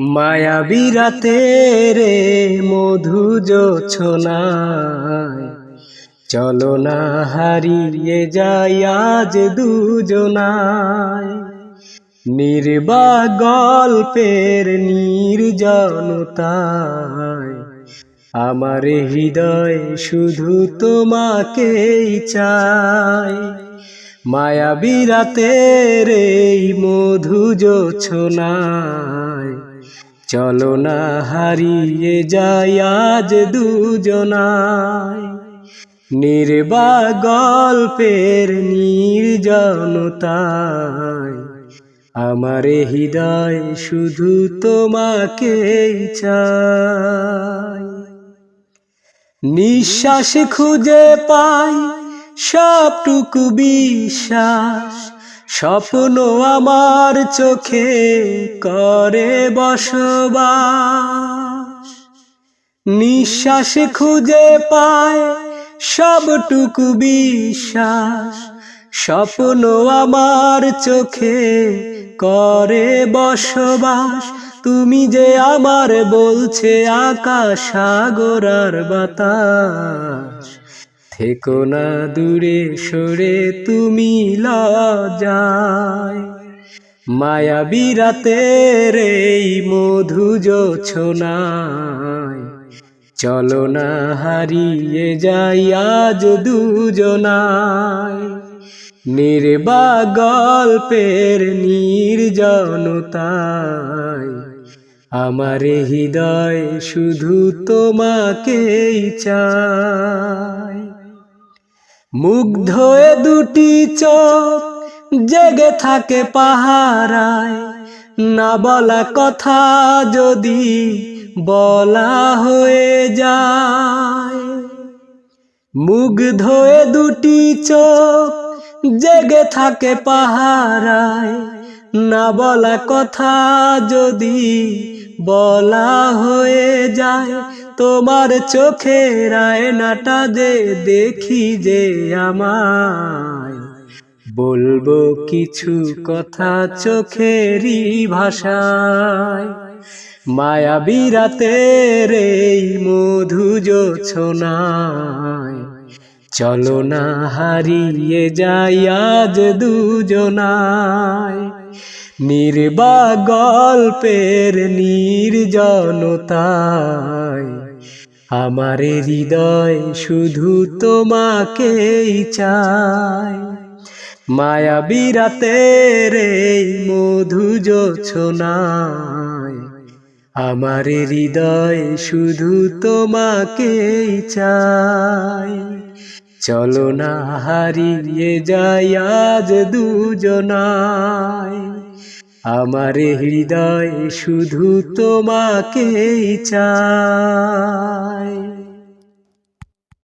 মায়াবী রাতে রে মধু জোছনায় চলো না হারিয়ে যাই আজ দুজনায়। নির্বা গল্পের নির্জনতায় আমার হৃদয় শুধু তোমাকেই চায়। মায়াবী রাতে রে মধু জোছনায় চলো না হারিয়ে যাই আজ দুজনায়। নির্বা গল্পের নির্জনতায় আমার হৃদয় শুধু তোমাকেই চায়। নিঃশ্বাস খুঁজে পাই সবটুকু বিশ্বাস, স্বপ্ন আমার চোখে করে বসবাস। নিঃশ্বাস খুঁজে পায় সবটুকু বিশ্বাস, স্বপ্ন আমার চোখে করে বসবাস। তুমি যে আমার বলছে আকাশ সাগর আর বাতাস, থেকো না দূরে সরে তুমি লজ্জায়। মায়াবী রাতের এই মধু জোছনায় চলো না হারিয়ে যাই আজ দুজনায়। নির্বা গল্পের নির্জনতায় আমার হৃদয় শুধু তোমাকেই চায়। মুগ্ধ এ দুটি চোখ জেগে থাকে পাহারায়, না বলা কথা যদি বলা হয়ে যায়। মুগ্ধ এ দুটি চোখ জেগে থাকে পাহারায়, না বলা কথা যদি বলা হয়ে যায়। তোমার চোখের আয়নাটা যে দেখি যে আমায়, বলবো কিছু কথা চোখেরই ভাষায়। মায়াবী রাতের এই মধু জোছনায় চলো না হারিয়ে যাই আজ দুজনায়। নির্বা গল্পের নির্জনতায় আমার হৃদয় শুধু তোমাকেই চায়। মায়াবী রাতের এই মধু জোছনায় আমার হৃদয় শুধু তোমাকেই চায়। চলো না হারিয়ে যাই আজ দুজনায়, আমার হৃদয় শুধু তোমাকেই চায়।